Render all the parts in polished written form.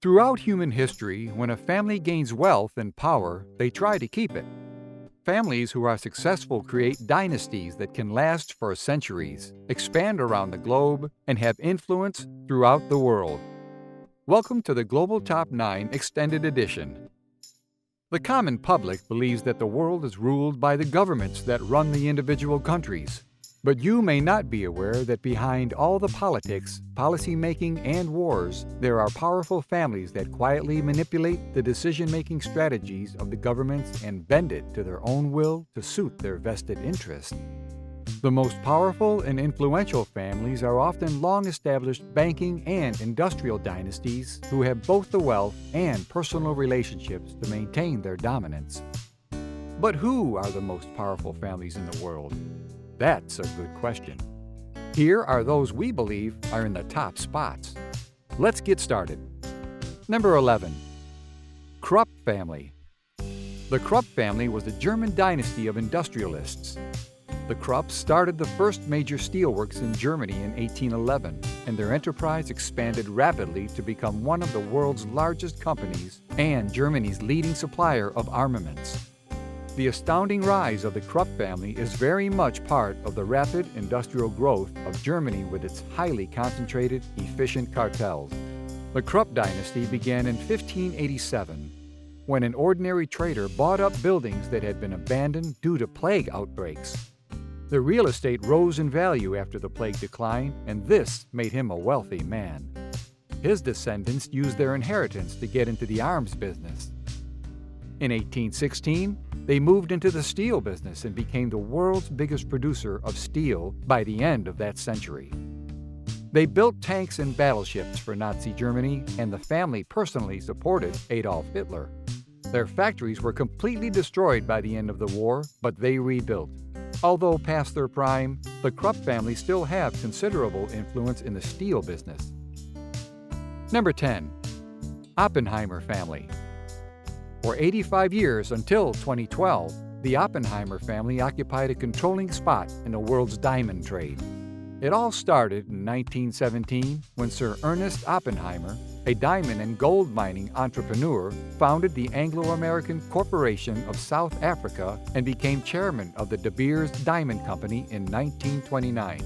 Throughout human history, when a family gains wealth and power, they try to keep it. Families who are successful create dynasties that can last for centuries, expand around the globe, and have influence throughout the world. Welcome to the Global Top 9 Extended Edition. The common public believes that the world is ruled by the governments that run the individual countries. But you may not be aware that behind all the politics, policy-making, and wars, there are powerful families that quietly manipulate the decision-making strategies of the governments and bend it to their own will to suit their vested interests. The most powerful and influential families are often long-established banking and industrial dynasties who have both the wealth and personal relationships to maintain their dominance. But who are the most powerful families in the world? That's a good question. Here are those we believe are in the top spots. Let's get started. Number 11. Krupp family. The Krupp family was a German dynasty of industrialists. The Krupps started the first major steelworks in Germany in 1811, and their enterprise expanded rapidly to become one of the world's largest companies and Germany's leading supplier of armaments. The astounding rise of the Krupp family is very much part of the rapid industrial growth of Germany with its highly concentrated, efficient cartels. The Krupp dynasty began in 1587, when an ordinary trader bought up buildings that had been abandoned due to plague outbreaks. The real estate rose in value after the plague decline, and this made him a wealthy man. His descendants used their inheritance to get into the arms business. In 1816, they moved into the steel business and became the world's biggest producer of steel by the end of that century. They built tanks and battleships for Nazi Germany, and the family personally supported Adolf Hitler. Their factories were completely destroyed by the end of the war, but they rebuilt. Although past their prime, the Krupp family still have considerable influence in the steel business. Number 10. Oppenheimer family. For 85 years until 2012, the Oppenheimer family occupied a controlling spot in the world's diamond trade. It all started in 1917 when Sir Ernest Oppenheimer, a diamond and gold mining entrepreneur, founded the Anglo-American Corporation of South Africa and became chairman of the De Beers Diamond Company in 1929.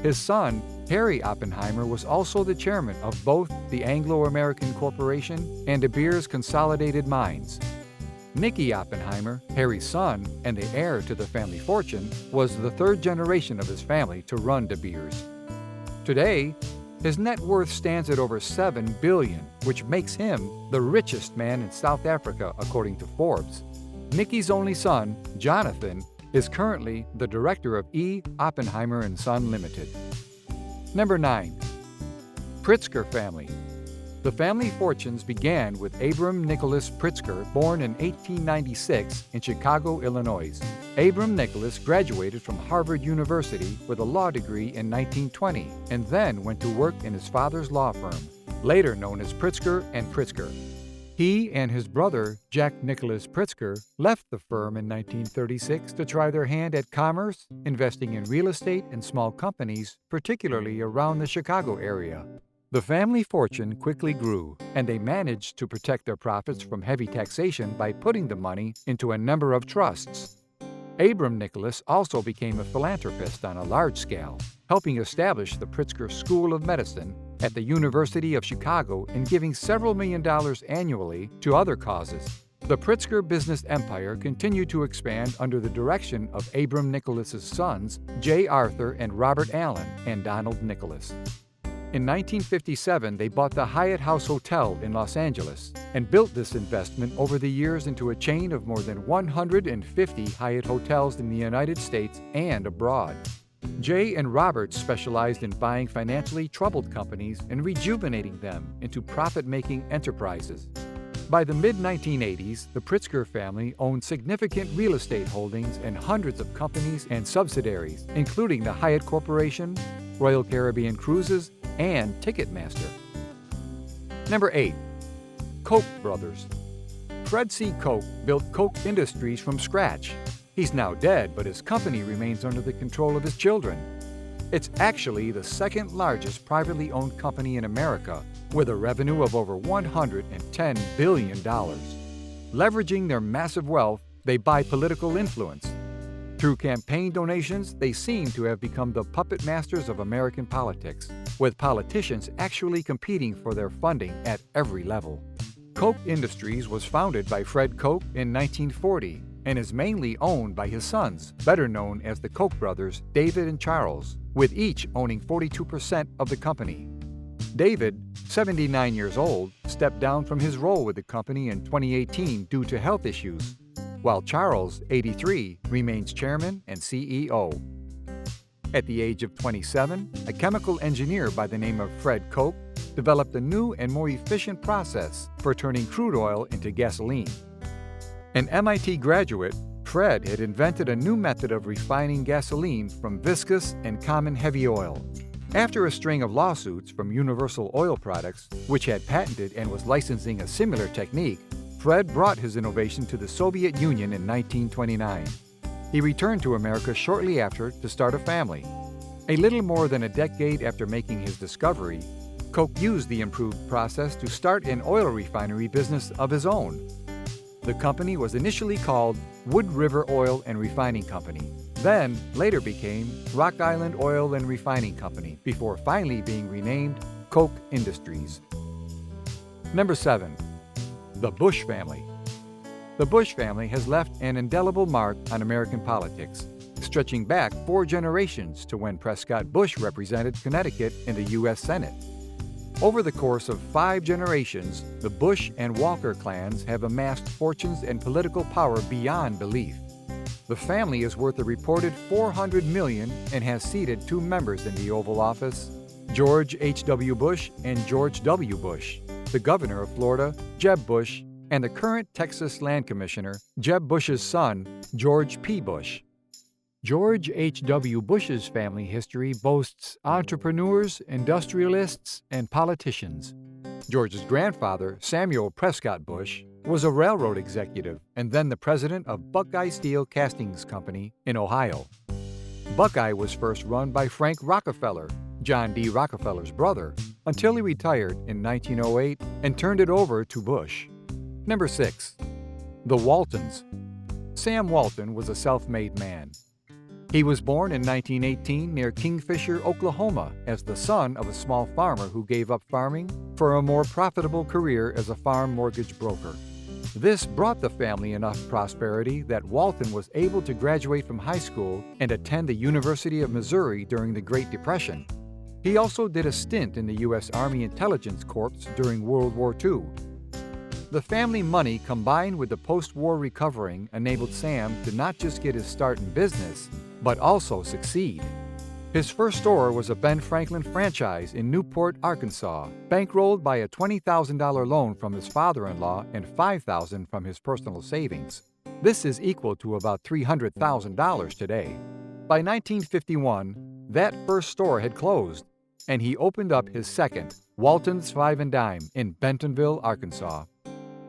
His son, Harry Oppenheimer, was also the chairman of both the Anglo-American Corporation and De Beers Consolidated Mines. Nicky Oppenheimer, Harry's son and the heir to the family fortune, was the third generation of his family to run De Beers. Today, his net worth stands at over $7 billion, which makes him the richest man in South Africa, according to Forbes. Nicky's only son, Jonathan, is currently the director of E. Oppenheimer & Son Limited. Number 9. Pritzker family. The family fortunes began with Abram Nicholas Pritzker, born in 1896 in Chicago, Illinois. Abram Nicholas graduated from Harvard University with a law degree in 1920 and then went to work in his father's law firm, later known as Pritzker & Pritzker. He and his brother, Jack Nicholas Pritzker, left the firm in 1936 to try their hand at commerce, investing in real estate and small companies, particularly around the Chicago area. The family fortune quickly grew, and they managed to protect their profits from heavy taxation by putting the money into a number of trusts. Abram Nicholas also became a philanthropist on a large scale, helping establish the Pritzker School of Medicine at the University of Chicago and giving several $1 million annually to other causes. The Pritzker business empire continued to expand under the direction of Abram Nicholas's sons, J. Arthur and Robert Allen, and Donald Nicholas. In 1957, they bought the Hyatt House Hotel in Los Angeles and built this investment over the years into a chain of more than 150 Hyatt hotels in the United States and abroad. Jay and Robert specialized in buying financially troubled companies and rejuvenating them into profit-making enterprises. By the mid-1980s, the Pritzker family owned significant real estate holdings and hundreds of companies and subsidiaries, including the Hyatt Corporation, Royal Caribbean Cruises, and Ticketmaster. Number 8. Koch brothers. Fred C. Koch built Koch Industries from scratch. He's now dead, but his company remains under the control of his children. It's actually the second largest privately owned company in America, with a revenue of over $110 billion. Leveraging their massive wealth, they buy political influence. Through campaign donations, they seem to have become the puppet masters of American politics, with politicians actually competing for their funding at every level. Koch Industries was founded by Fred Koch in 1940 and is mainly owned by his sons, better known as the Koch brothers, David and Charles, with each owning 42% of the company. David, 79 years old, stepped down from his role with the company in 2018 due to health issues, while Charles, 83, remains chairman and CEO. At the age of 27, a chemical engineer by the name of Fred Koch developed a new and more efficient process for turning crude oil into gasoline. An MIT graduate, Fred had invented a new method of refining gasoline from viscous and common heavy oil. After a string of lawsuits from Universal Oil Products, which had patented and was licensing a similar technique, Fred brought his innovation to the Soviet Union in 1929. He returned to America shortly after to start a family. A little more than a decade after making his discovery, Koch used the improved process to start an oil refinery business of his own. The company was initially called Wood River Oil and Refining Company, then later became Rock Island Oil and Refining Company, before finally being renamed Koch Industries. Number 7. The Bush Family. The Bush family has left an indelible mark on American politics, stretching back 4 generations to when Prescott Bush represented Connecticut in the U.S. Senate. Over the course of 5 generations, the Bush and Walker clans have amassed fortunes and political power beyond belief. The family is worth a reported $400 million and has seated 2 members in the Oval Office, George H.W. Bush and George W. Bush, the governor of Florida, Jeb Bush, and the current Texas Land Commissioner, Jeb Bush's son, George P. Bush. George H.W. Bush's family history boasts entrepreneurs, industrialists, and politicians. George's grandfather, Samuel Prescott Bush, was a railroad executive and then the president of Buckeye Steel Castings Company in Ohio. Buckeye was first run by Frank Rockefeller, John D. Rockefeller's brother, until he retired in 1908 and turned it over to Bush. Number 6. The Waltons. Sam Walton was a self-made man. He was born in 1918 near Kingfisher, Oklahoma, as the son of a small farmer who gave up farming for a more profitable career as a farm mortgage broker. This brought the family enough prosperity that Walton was able to graduate from high school and attend the University of Missouri during the Great Depression. He also did a stint in the U.S. Army Intelligence Corps during World War II. The family money combined with the post-war recovering enabled Sam to not just get his start in business, but also succeed. His first store was a Ben Franklin franchise in Newport, Arkansas, bankrolled by a $20,000 loan from his father-in-law and $5,000 from his personal savings. This is equal to about $300,000 today. By 1951, that first store had closed, and he opened up his second, Walton's Five and Dime, in Bentonville, Arkansas.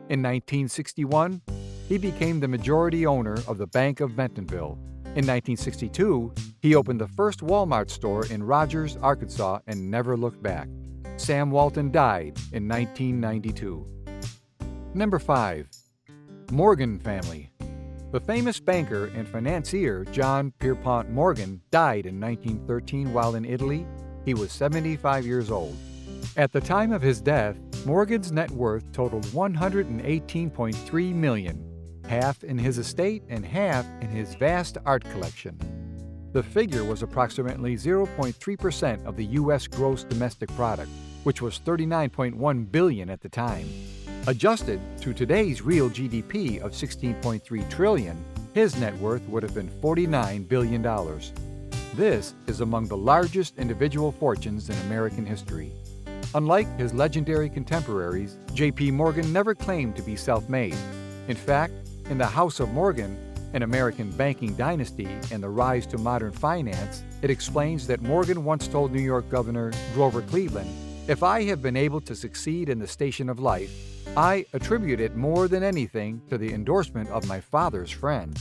In 1961, he became the majority owner of the Bank of Bentonville. In 1962, he opened the first Walmart store in Rogers, Arkansas, and never looked back. Sam Walton died in 1992. Number 5. Morgan Family. The famous banker and financier John Pierpont Morgan died in 1913 while in Italy. He was 75 years old. At the time of his death, Morgan's net worth totaled $118.3 million, half in his estate and half in his vast art collection. The figure was approximately 0.3% of the U.S. gross domestic product, which was $39.1 billion at the time. Adjusted to today's real GDP of $16.3 trillion, his net worth would have been $49 billion. This is among the largest individual fortunes in American history. Unlike his legendary contemporaries, J.P. Morgan never claimed to be self-made. In fact, in The House of Morgan, an American banking dynasty and the rise to modern finance, it explains that Morgan once told New York Governor Grover Cleveland, "If I have been able to succeed in the station of life, I attribute it more than anything to the endorsement of my father's friend."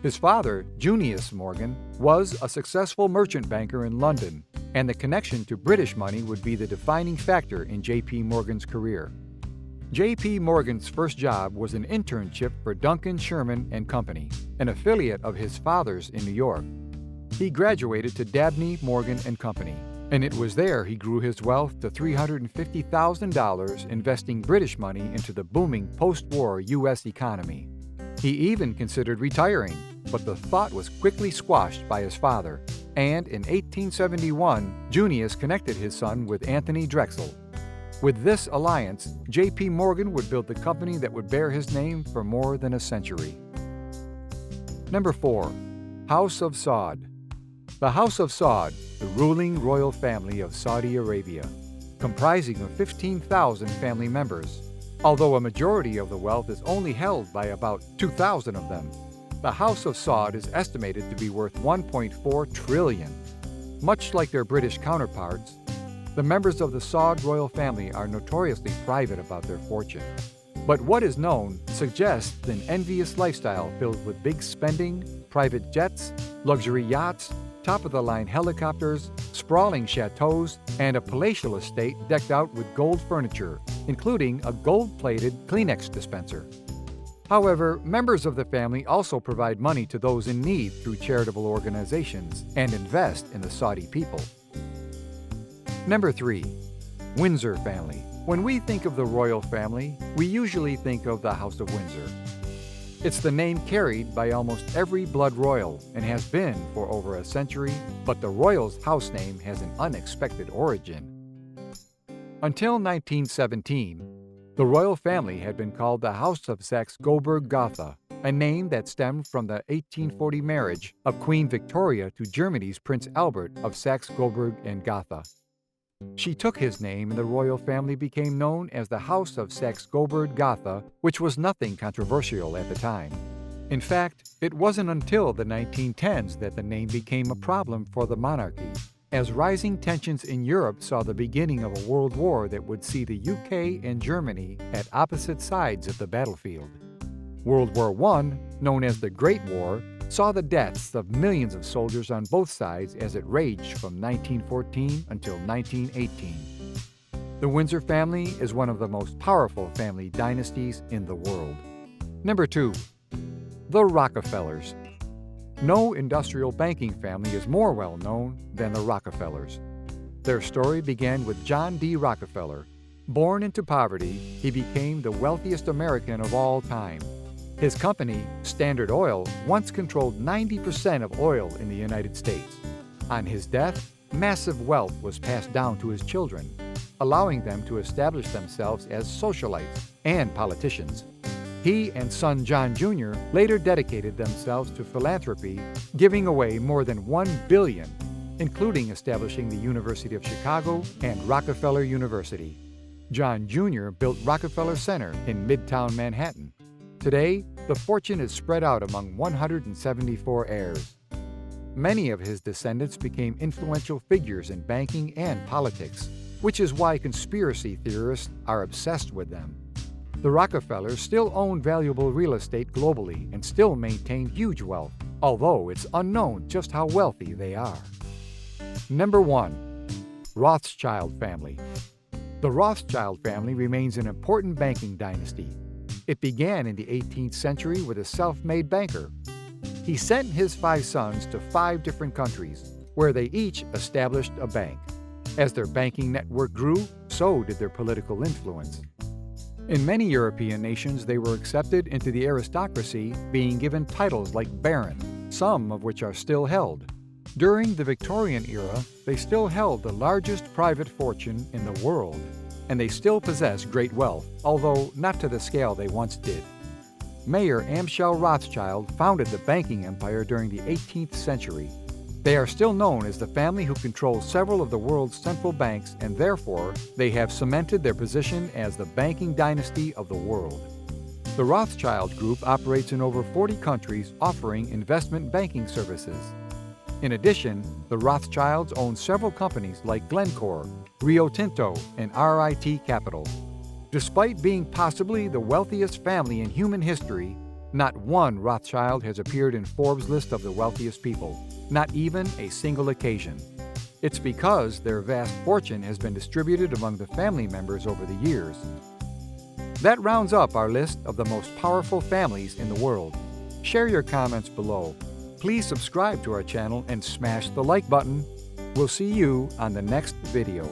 His father, Junius Morgan, was a successful merchant banker in London, and the connection to British money would be the defining factor in J.P. Morgan's career. J.P. Morgan's first job was an internship for Duncan Sherman and Company, an affiliate of his father's in New York. He graduated to Dabney Morgan and Company, and it was there he grew his wealth to $350,000 investing British money into the booming post-war U.S. economy. He even considered retiring, but the thought was quickly squashed by his father, and in 1871, Junius connected his son with Anthony Drexel. With this alliance, J.P. Morgan would build the company that would bear his name for more than a century. Number 4. House of Saud. The House of Saud, the ruling royal family of Saudi Arabia, comprising of 15,000 family members. Although a majority of the wealth is only held by about 2,000 of them, the House of Saud is estimated to be worth $1.4 trillion. Much like their British counterparts, the members of the Saud royal family are notoriously private about their fortune. But what is known suggests an envious lifestyle filled with big spending, private jets, luxury yachts, top-of-the-line helicopters, sprawling chateaus, and a palatial estate decked out with gold furniture, including a gold-plated Kleenex dispenser. However, members of the family also provide money to those in need through charitable organizations and invest in the Saudi people. Number 3. Windsor family. When we think of the royal family, we usually think of the House of Windsor. It's the name carried by almost every blood royal and has been for over a century, but the royal's house name has an unexpected origin. Until 1917, the royal family had been called the House of Saxe-Coburg-Gotha, a name that stemmed from the 1840 marriage of Queen Victoria to Germany's Prince Albert of Saxe-Coburg and Gotha. She took his name and the royal family became known as the House of Saxe-Coburg-Gotha, which was nothing controversial at the time. In fact, it wasn't until the 1910s that the name became a problem for the monarchy, as rising tensions in Europe saw the beginning of a world war that would see the UK and Germany at opposite sides of the battlefield. World War I, known as the Great War, saw the deaths of millions of soldiers on both sides as it raged from 1914 until 1918. The Windsor family is one of the most powerful family dynasties in the world. Number 2. The Rockefellers. No industrial banking family is more well known than the Rockefellers. Their story began with John D. Rockefeller. Born into poverty, he became the wealthiest American of all time. His company, Standard Oil, once controlled 90% of oil in the United States. On his death, massive wealth was passed down to his children, allowing them to establish themselves as socialites and politicians. He and son John Jr. later dedicated themselves to philanthropy, giving away more than $1 billion, including establishing the University of Chicago and Rockefeller University. John Jr. built Rockefeller Center in Midtown Manhattan. Today, the fortune is spread out among 174 heirs. Many of his descendants became influential figures in banking and politics, which is why conspiracy theorists are obsessed with them. The Rockefellers still own valuable real estate globally and still maintain huge wealth, although it's unknown just how wealthy they are. Number 1. Rothschild family. The Rothschild family remains an important banking dynasty. It began in the 18th century with a self-made banker. He sent his 5 sons to 5 different countries, where they each established a bank. As their banking network grew, so did their political influence. In many European nations, they were accepted into the aristocracy, being given titles like baron, some of which are still held. During the Victorian era, they still held the largest private fortune in the world, and they still possess great wealth, although not to the scale they once did. Mayer Amschel Rothschild founded the banking empire during the 18th century. They are still known as the family who controls several of the world's central banks, and therefore, they have cemented their position as the banking dynasty of the world. The Rothschild Group operates in over 40 countries, offering investment banking services. In addition, the Rothschilds own several companies like Glencore, Rio Tinto, and RIT Capital. Despite being possibly the wealthiest family in human history, Not one Rothschild has appeared in Forbes' list of the wealthiest people, not even a single occasion. It's because their vast fortune has been distributed among the family members over the years. That rounds up our list of the most powerful families in the world. Share your comments below. Please subscribe to our channel and smash the like button. We'll see you on the next video.